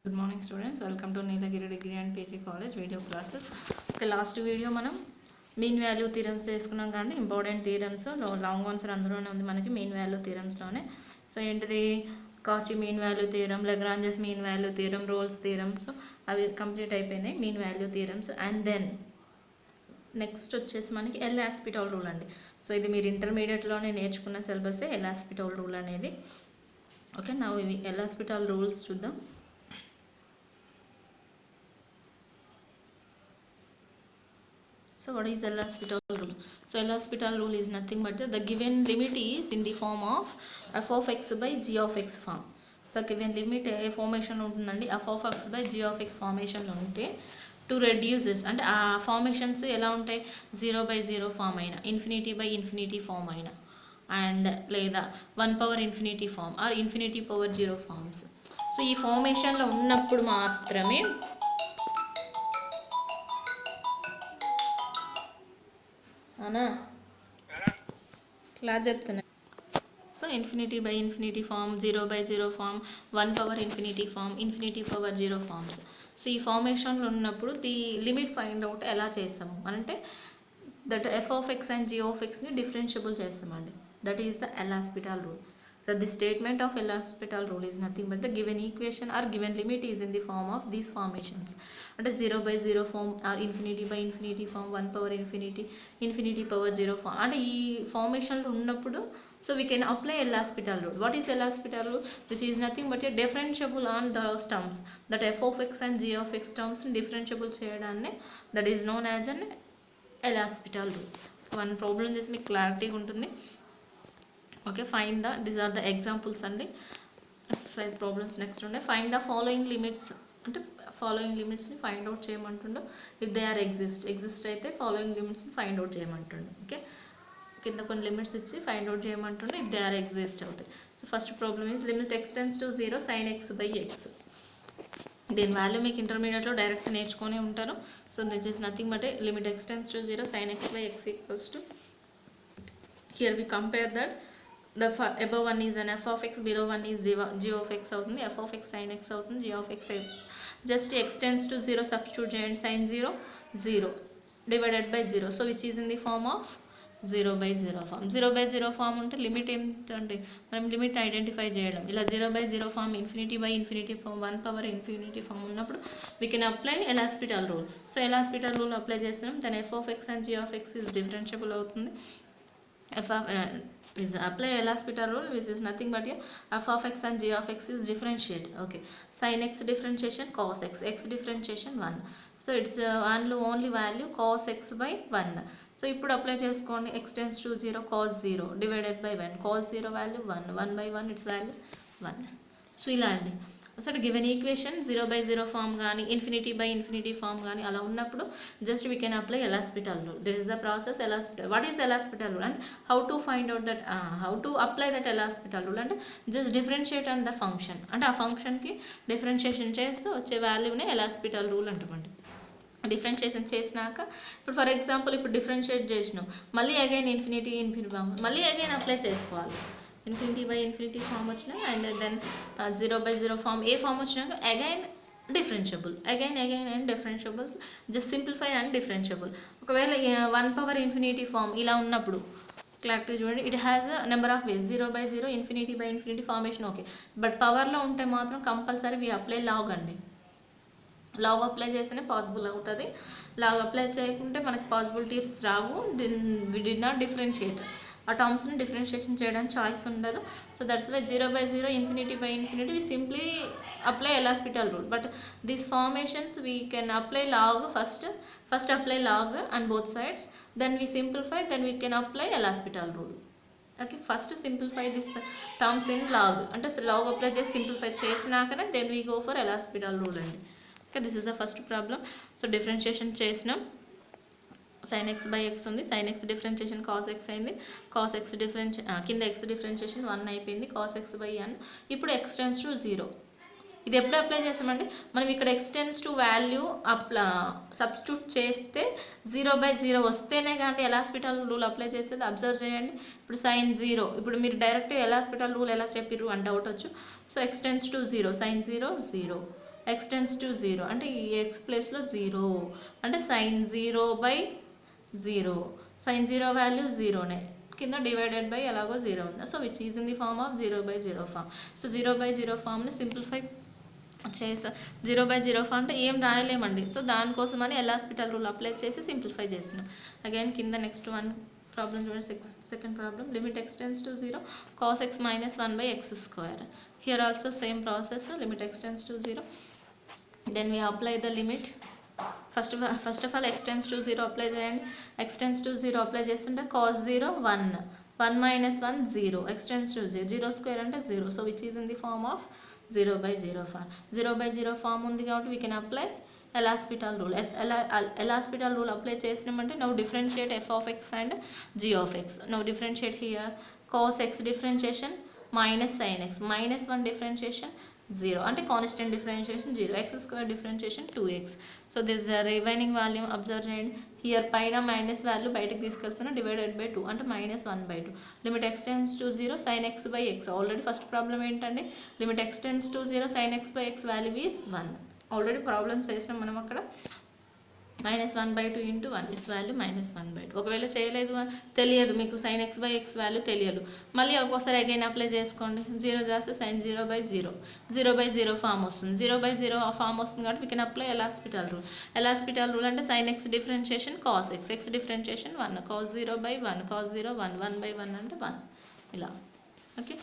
Good morning students, welcome to Nilagiri Degree and PG College video classes. Okay, last video మనం mean value theorems చేసుకున్నాం కానీ important theorems long answer అందులోనే ఉంది మనకి mean value థీరమ్స్లోనే. So ఏంటిది Cauchy mean value theorem, Lagrange's mean value theorem, Rolle's theorem. So అవి complete అయిపోయినాయి mean value theorems. And then next వచ్చేసి మనకి ఎల్ హాస్పిటల్ రూల్ అండి. సో ఇది మీరు ఇంటర్మీడియట్లోనే నేర్చుకున్న సిలబస్సే ఎల్ హాస్పిటల్ రూల్ అనేది. ఓకే, నా ఇవి ఎల్ హాస్పిటల్ రూల్స్ చూద్దాం. So what is El Hospital rule? So El Hospital rule is nothing but the given limit is in the form of f of x by g of x form. So given limit a formation ఉంటుందండి, f of x by g of x ఫార్మేషన్లో ఉంటే to reduces అంటే ఆ formations ఎలా ఉంటాయి, 0/0 form అయినా, infinity by infinity form అయినా, and లేదా 1/∞ form are ∞/0 forms. So ఈ ఫార్మేషన్లో ఉన్నప్పుడు మాత్రమే అవునా క్లాస్ చెప్తున్నా. So ∞/∞ form, 0/0 form, 1/∞ form, ∞/0 forms. So ఈ ఫార్మేషన్లో ఉన్నప్పుడు ది లిమిట్ ఫైండ్ అవుట్ ఎలా చేస్తాము అంటే that f of x and g of xని డిఫరెన్షియబుల్ చేస్తామండి. That is the L hospital rule. So the statement of El Hospital rule is nothing but the given equation or given limit is in the form of these formations. అంటే 0/0 form or ∞/∞ form, 1/∞, ∞/0 form. అంటే ఈ ఫార్మేషన్లో ఉన్నప్పుడు so we can apply El Hospital rule. What is El Hospital rule? Which is nothing but a differentiable on those terms. That f of x and g of x terms differentiable చేయడాన్ని that is known as an El Hospital rule. One problem చేసి మీకు క్లారిటీగా ఉంటుంది. Okay, find the these are the examples అండి, exercise problems. Next ఉండే find the following limits అంటే following లిమిట్స్ని find out చేయమంటుండు. ఇఫ్ దే ఆర్ ఎగ్జిస్ట్ అయితే ఫాలోయింగ్ లిమిట్స్ని ఫైండ్ అవుట్ చేయమంటుండు. ఓకే, కింద కొన్ని లిమిట్స్ ఇచ్చి ఫైండ్ అవుట్ చేయమంటుండే ఇఫ్ దే ఆర్ ఎగ్జిస్ట్ అవుతాయి. So first problem is limit x tends to 0 sin x/x. దీని వాల్యూ మీకు ఇంటర్మీడియట్లో డైరెక్ట్ నేర్చుకొని ఉంటారు. So this is nothing but limit x tends to 0 sin x/x equals to, here we compare that the above one is an f of x, below one is g of x అవుతుంది, f of x sin x అవుతుంది, g of x just x tends to 0 substitute చేయండి, sin 0 0 divided by 0. so which is in the form of 0/0 form. 0/0 form ఉంటే limit ఏంటంటే మనం limit identify చేయడం. ఇలా 0/0 form, ∞/∞ form, 1/∞ form ఉన్నప్పుడు we can apply L'Hospital rule. So L'Hospital rule apply చేస్తున్నాం, దాని f of x and g of x is differentiable అవుతుంది. is apply El Hospital rule, which is nothing but f of x and g of x is differentiate. Okay, sin x differentiation, cos x, x differentiation 1. so it's only value cos x by 1. so ఇప్పుడు apply చేసుకోండి, x tends to 0 cos 0 divided by 1, cos 0 value 1, 1/1 its value 1. So ఇలా అండి. So given equation 0/0 form కానీ ∞/∞ form కానీ అలా ఉన్నప్పుడు just we can apply L'Hospital rule. This is the process L'Hospital. What is L'Hospital rule and how to find out that, how to apply that L'Hospital rule అంటే just differentiate on the function. అంటే ఆ ఫంక్షన్కి differentiation చేస్తే వచ్చే వాల్యూనే L'Hospital rule అంటామండి. Differentiation చేసినాక ఇప్పుడు ఫర్ ఎగ్జాంపుల్ ఇప్పుడు డిఫరెన్షియేట్ చేసినాం, మళ్ళీ అగైన్ ∞/∞ ఫామ్ మళ్ళీ అగైన్ అప్లై చేసుకోవాలి. ∞/∞ ఫామ్ వచ్చినా అండ్ దెన్ 0/0 ఫామ్ ఏ ఫామ్ వచ్చినాక again differentiable, again and differentiables, just simplify and differentiable. ఒకవేళ 1/∞ ఫామ్ ఇలా ఉన్నప్పుడు క్లారిటీ చూడండి, it has a number of ways, 0/0 ∞/∞ formation. Okay, but పవర్లో ఉంటే మాత్రం కంపల్సరీ వీ అప్లై లాగ్ అండి. లాగ్ అప్లై చేస్తేనే పాసిబుల్ అవుతుంది. లాగ్ అప్లై చేయకుంటే మనకి పాసిబిలిటీస్ రావు. వి డి నాట్ డిఫరెన్షియేట్, ఆ టర్మ్స్ని డిఫరెన్షియేషన్ చేయడానికి ఛాయిస్ ఉండదు. So that's why 0/0 ∞/∞ we simply apply El Hospital rule. but these formations we can apply log first apply log on both sides, then we simplify, then we can apply El Hospital rule. okay, first simplify this terms in log అంటే log apply చేసి simplify చేసినాకనే then we go for El Hospital rule అండి. okay, this is the first problem. so differentiation చేసినాం, sin x/x ఉంది, sin x differentiation cos x అయింది, cos x కింద x differentiation 1 అయిపోయింది, cos x/n. ఇప్పుడు x tends to 0. ఇది ఎప్పుడు apply చేస్తామండి, మనం ఇక్కడ x tends to value substitute చేస్తే 0/0 వస్తేనే కానీ ఎల్ హాస్పిటల్ రూల్ అప్లై చేసేది. అబ్జర్వ్ చేయండి, ఇప్పుడు sin 0, ఇప్పుడు మీరు డైరెక్ట్ ఎల్ హాస్పిటల్ రూల్ ఎలా చెప్పిర్రు అని డౌట్ వచ్చు. So x tends to 0, sin 0 0, x tends to 0 అంటే ఈ x ప్లేస్లో 0 అంటే sin 0/0 sin 0 వాల్యూ 0నే కింద డివైడెడ్ బై ఎలాగో 0 ఉంది. So which is in the form of 0/0 form. So 0/0 ఫార్మ్ని సింప్లిఫై చేసా 0/0 ఫార్మ్ అంటే ఏం రాయలేమండి. సో దానికోసమని ఎల్ హాస్పిటల్ రూల్ అప్లై చేసి సింప్లిఫై చేసినాం. అగైన్ కింద నెక్స్ట్ వన్ ప్రాబ్లం చూడండి, second problem. Limit x tends to 0 cos x minus 1/x². Here also same process, limit x tends to 0. Then we apply the limit. First of all x tends to 0 apply చేయండి. x tends to 0 apply చేస్తుంటే cos 0 1 1 minus 1 0 x tends to 0 0² అంటే 0. So which is in the form of 0/0 form. 0/0 form ఉంది కాబట్టి we can apply L'Hospital rule. L'Hospital rule apply చేసినామంటే now differentiate f of x and g of x. Now differentiate here cos x differentiation minus sin x minus 1 differentiation 0 అంటే constant differentiation 0 x² differentiation 2x. So this remaining volume observe చేయండి. హియర్ పైన minus value బయటకు తీసుకెళ్తున్నా divided by 2 అంటే -1/2. Limit x tends to 0 sin x/x. Already first problem ఏంటండి, limit x tends to 0 sin x/x value is 1. Already problems చేసినాం మనం అక్కడ. -1/2 ఇంటూ 1 ఇట్స్ వాల్యూ -1/2. ఒకవేళ చేయలేదు తెలియదు మీకు sin x/x వాల్యూ తెలియదు, మళ్ళీ ఒక్కోసారి అగైన్ అప్లై చేసుకోండి. 0 చేస్తే sin 0/0 0/0 ఫామ్ వస్తుంది. 0/0 ఫామ్ వస్తుంది కాబట్టి we can apply L'Hospital rule. L'Hospital rule అంటే sin x differentiation cos x, x differentiation 1 cos 0/1 cos 0 1 1/1 అంటే 1 ఇలా. ఓకే,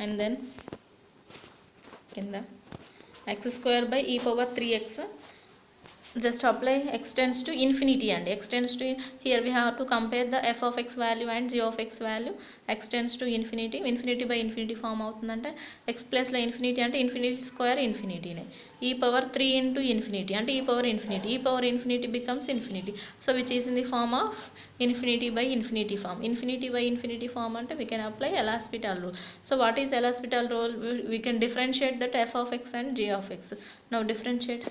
అండ్ దెన్ కింద x²/e⁴(3x). just apply x tends to infinity and x tends to, here we have to compare the f of x value and g of x value. x tends to infinity, infinity by infinity form అవుతుందంటే x plus లో infinity అంటే infinity square ఇన్ఫినిటీనే. e⁴3 into infinity అంటే e⁴infinity becomes infinity. so which is in the form of infinity by infinity form. infinity by infinity form అంటే we can apply L Hospital rule. so what is L Hospital rule? we can differentiate that f of x and g of x. now differentiate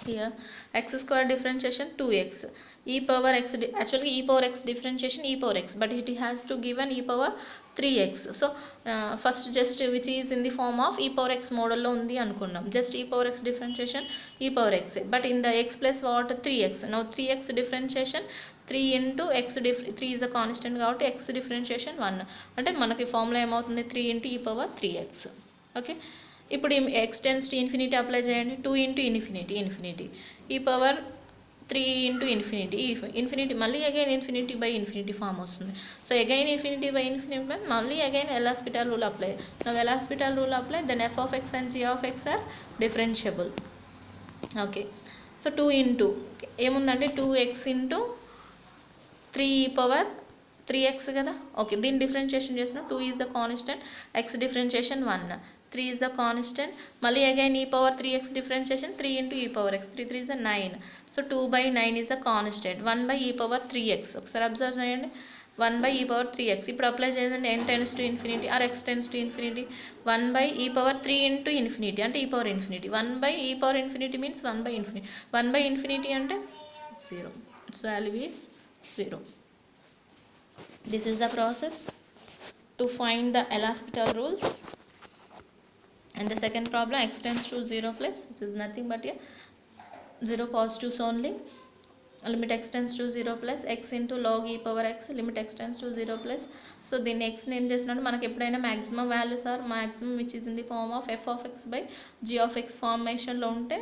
here x² differentiation 2x, e⁴x actually e⁴x differentiation e⁴x, but it has to given e⁴3x. so first just which is in the form of e⁴x model lo undi anukunnam, just e⁴x differentiation e⁴x, but in the x plus what 3x. now 3x differentiation 3 into x 3 is the constant కాబట్టి x differentiation 1 అంటే మనకి formula ఏమవుతుంది 3 into e⁴3x. Okay, ఇప్పుడు x tends to infinity apply చేయండి. 2 into infinity e⁴3 into infinity మళ్ళీ again infinity by infinity form వస్తుంది. So again infinity by infinity మళ్ళీ again L'Hospital rule apply. నా L'Hospital rule apply then f of x and g of x are differentiable. Okay, so 2 into ఏముందంటే 2x into 3e⁴3x కదా. Okay, దీని differentiation చేసిన 2 is the constant, x differentiation 1, 3 is the constant. మళ్ళీ again e⁴3x differentiation 3 into e⁴x, 3 3 is the 9. so 2/9 is the constant, 1/e⁴3x. ఒకసారి observe చేయండి, 1/e⁴3x. ఇప్పుడు apply చేయండి n tends to infinity or x tends to infinity, 1/e⁴3 into infinity అంటే e⁴infinity. 1/e⁴infinity means 1/infinity. 1/infinity అంటే 0, its value is 0. this is the process to find the L Hospital rules. and the second problem, x tends to 0 plus, it is nothing but a 0 positives only. limit x tends to 0 plus x into log e⁴x, limit x tends to 0 plus. so దీన్ని x name చేసినట్టు మనకి ఎప్పుడైనా maximum values are maximum which is in the form of f of x by g of x ఫార్మేషన్లో ఉంటే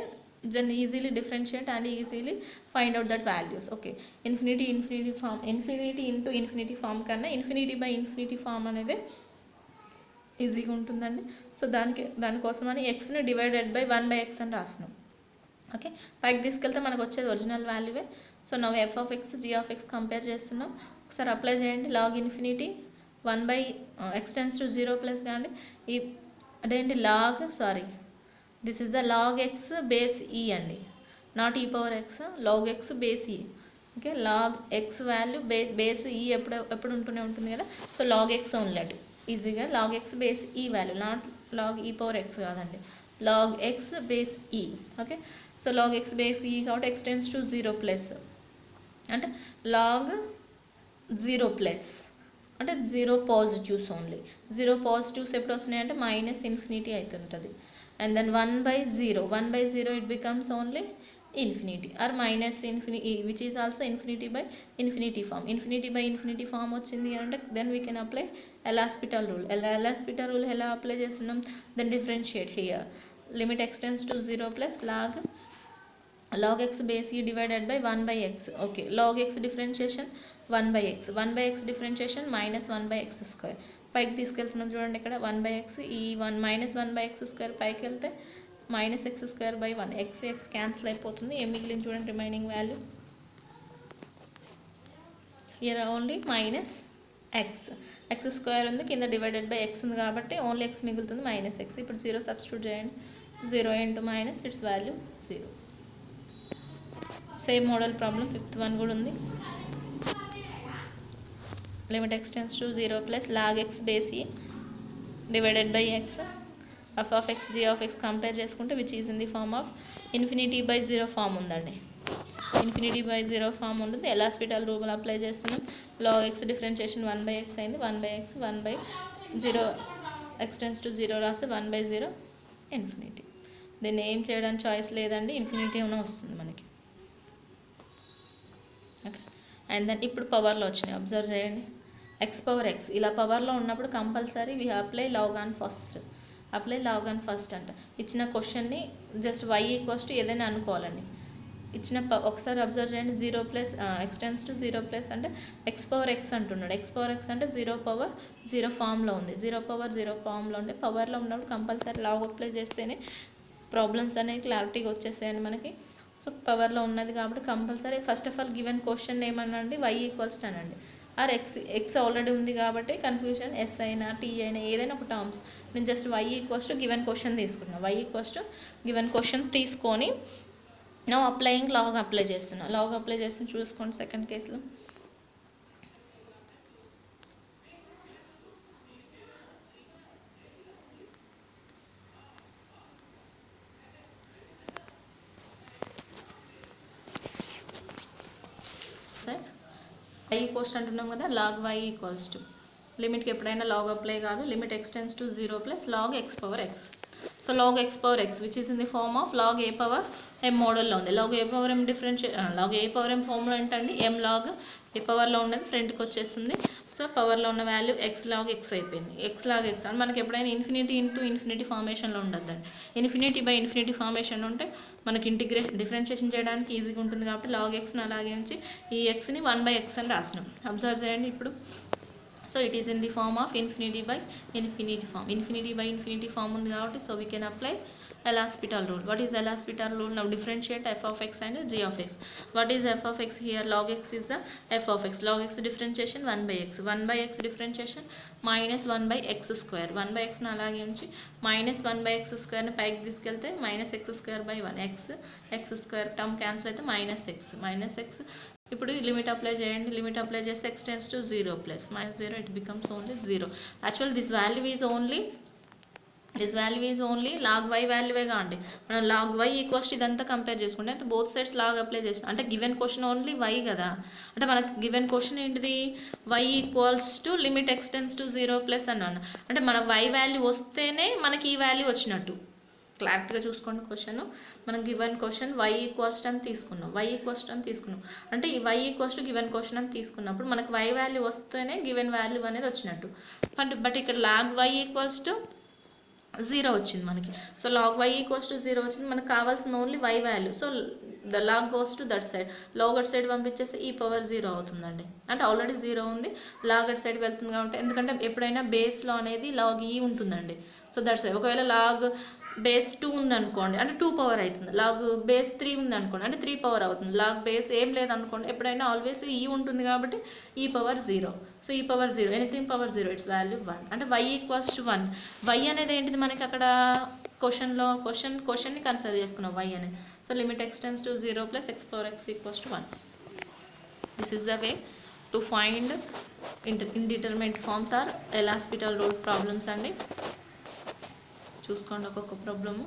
then easily differentiate and easily find out that values. okay, infinity form, infinity into infinity form కన్నా infinity by infinity form అనేది ఈజీగా ఉంటుందండి. So దానికోసమని ఎక్స్ని divided by 1/x అని రాస్తున్నాం. Okay, పైకి తీసుకెళ్తే మనకు వచ్చేది ఒరిజినల్ వాల్యూవే. So now f of x g of x compare చేస్తున్నాం. ఒకసారి అప్లై చేయండి. log infinity 1/x tends to 0 plus కానీ ఈ అదేంటి this is the log x base e అండి, not e⁴x, log x base e. Okay, log x value base e ఎప్పుడు ఉంటూనే ఉంటుంది కదా. సో log x ఓన్లీ అటు ఈజీగా log x బేస్ ఈ వాల్యూ, నాట్ log e⁴x కాదండి, log x బేస్ ఈ. Okay, so log x base ఈ కాబట్టి x tends to 0 ప్లస్ అంటే log 0 ప్లస్ అంటే 0 పాజిటివ్స్ ఓన్లీ. 0 పాజిటివ్స్ ఎప్పుడు వస్తున్నాయి అంటే -∞ అవుతుంటుంది. and then 1 by 0, 1 by 0 it becomes only infinity or minus infinity, which is also infinity by infinity form. Infinity by infinity form వచ్చింది అంటే then we can apply L'Hospital rule. L'Hospital rule ఎలా apply చేస్తున్నాం, then differentiate here. Limit x tends to 0 plus log x base e divided by 1 by x. Okay, log x differentiation 1 by x, 1 by x differentiation minus 1 by x square. పైకి తీసుకెళ్తున్నాం చూడండి, ఇక్కడ 1 by x, ఈ 1 minus 1 by x square పైకి వెళ్తే minus x square by 1, x cancel అయిపోతుంది. ఏం మిగిలింది చూడండి remaining value, here only minus x square ఉంది, కింద డివైడెడ్ బై x ఉంది కాబట్టి ఓన్లీ x మిగులుతుంది మైనస్ x. ఇప్పుడు 0 సబ్స్టిట్యూట్ చేయండి, 0 into minus its value 0. Same model problem 5th one కూడా ఉంది. Limit x tends to 0 plus log x base e divided by x f of x g of x compare చేసుకుంటే which is in the form of infinity by 0 form ఉందండి. Infinity by 0 form ఉంటుంది. L'Hospital rule apply చేస్తున్నాం. log x differentiation 1 by x అయింది, 1 by x 1 by 0 x tends to 0 రాస్తే 1 by 0 infinity. దీన్ని ఏం చేయడానికి choice లేదండి, ఇన్ఫినిటీ ఉన్న వస్తుంది మనకి. ఓకే, అండ్ దెన్ ఇప్పుడు పవర్లో వచ్చినాయి, అబ్జర్వ్ చేయండి. x పవర్ x ఇలా పవర్లో ఉన్నప్పుడు compulsory we apply log on first అంట. ఇచ్చిన క్వశ్చన్ని జస్ట్ y ఈక్వల్స్ టు ఏదైనా అనుకోవాలండి. ఇచ్చిన ఒకసారి అబ్జర్వ్ చేయండి, 0 plus x tends to 0 plus అంటే x పవర్ x అంటున్నాడు. x పవర్ x అంటే 0 పవర్ 0 ఫామ్లో ఉంది. 0 పవర్ 0 ఫామ్లో ఉంటే పవర్లో ఉన్నప్పుడు కంపల్సరీ లాగ్ అప్లై చేస్తేనే ప్రాబ్లమ్స్ అనేవి క్లారిటీగా వచ్చేసాయండి మనకి. సో పవర్లో ఉన్నది కాబట్టి compulsory first of all given question ఏమనండి, y ఈక్వల్స్ అనండి. ఆర్ x ఆల్రెడీ ఉంది కాబట్టి కన్ఫ్యూజన్ s అయినా t అయినా ఏదైనా ఒక టర్మ్స్, నేను just y equals to given question తీసుకున్నాను. y equals to given question తీసుకొని నా అప్లయింగ్ లాగ్ అప్లై చేస్తున్నా. చూసుకోండి సెకండ్ కేసులో. y ఈక్వల్స్ అంటున్నాం కదా, లాగ్ y ఈక్వల్స్ టు లిమిట్కి ఎప్పుడైనా లాగ్ అప్లై కాదు, limit x tends to 0 plus log x power x. So log x power x which is in the form of log a power m మోడల్లో ఉంది. Log a power m log a power m ఫార్మ్లో ఏంటండి, m log a పవర్లో ఉన్నది ఫ్రంట్కి వచ్చేస్తుంది. So పవర్లో ఉన్న వాల్యూ x లాగ్ x అయిపోయింది. x లాగ్ x అని మనకి ఎప్పుడైనా ఇన్ఫినిటీ ఇంటూ ఇన్ఫినిటీ ఫార్మేషన్లో ఉండద్దండి. ఇన్ఫినిటీ బై ఇన్ఫినిటీ ఫార్మేషన్ ఉంటే మనకి డిఫరెన్షియేషన్ చేయడానికి ఈజీగా ఉంటుంది కాబట్టి లాగ్ xని అలాగే ఉంచి ఈ xని 1 by x అని రాసినాం. అబ్జర్వ్ చేయండి ఇప్పుడు. So it is in the form of infinity by infinity form ఉంది కాబట్టి so we can apply L'Hospital rule. What is L'Hospital rule? Now differentiate f of x and g of x. What is f of x here? Log x is the f of x. Log x differentiation 1 by x. 1 by x differentiation minus 1 by x square. 1 by x ని అలాగే ఉంచి minus 1 by x square ని పైకి తీసుకెళ్తే minus x square by 1. x square term cancel అయితే minus x. ఇప్పుడు limit apply చేయండి. Limit apply చేస్తే x tends to 0 plus minus 0 it becomes only 0. Actually this value is only log y వాల్యూవేగా అండి. మనం log y equals ఇదంతా compare చేసుకుంటే అయితే both sides log apply చేసిన అంటే గివెన్ క్వశ్చన్ ఓన్లీ y కదా. అంటే మనకి గివెన్ క్వశ్చన్ ఏంటిది, y equals to limit x tends to 0 plus అన్నాను. అంటే మన y వాల్యూ వస్తేనే మనకి ఈ వాల్యూ వచ్చినట్టు. క్లారిటీగా చూసుకోండి క్వశ్చన్. మనం గివెన్ క్వశ్చన్ y ఈక్వల్స్ అని తీసుకున్నాం. అంటే ఈ y equals to given question అని తీసుకున్నప్పుడు మనకి y వాల్యూ వస్తేనే గివెన్ వాల్యూ అనేది వచ్చినట్టు. బట్ ఇక్కడ లాగ్ y ఈక్వల్స్ టు 0 వచ్చింది మనకి. So log y equals to 0 వచ్చింది. మనకు కావాల్సిన only y value. So the log goes to that side. Log at side పంపించేస్తే ఈ పవర్ 0 అవుతుందండి. అంటే ఆల్రెడీ 0 ఉంది, లాగ్ అట్ సైడ్ వెళ్తుంది కాబట్టి. ఎందుకంటే ఎప్పుడైనా బేస్లో అనేది లాగ్ ఈ ఉంటుందండి. సో దట్ సైడ్ ఒకవేళ లాగ్ బేస్ 2 ఉందనుకోండి అంటే 2 పవర్ అవుతుంది. లాగ్ బేస్ 3 ఉందనుకోండి అంటే 3 పవర్ అవుతుంది. లాగ్ బేస్ ఏం లేదనుకోండి ఎప్పుడైనా ఆల్వేస్ ఈ ఉంటుంది కాబట్టి ఈ పవర్ 0. సో ఈ power 0, anything power 0 it's value 1. అంటే y ఈక్వల్స్ టు 1. y అనేది ఏంటిది మనకి అక్కడ క్వశ్చన్ని కన్సిడర్ చేసుకున్నాం y అనేది. So limit x tends to 0 plus x power x equals to 1. This is the way to find indeterminate forms or L'Hospital rule problems అండి. చూసుకోండి ఒక్కొక్క ప్రాబ్లము.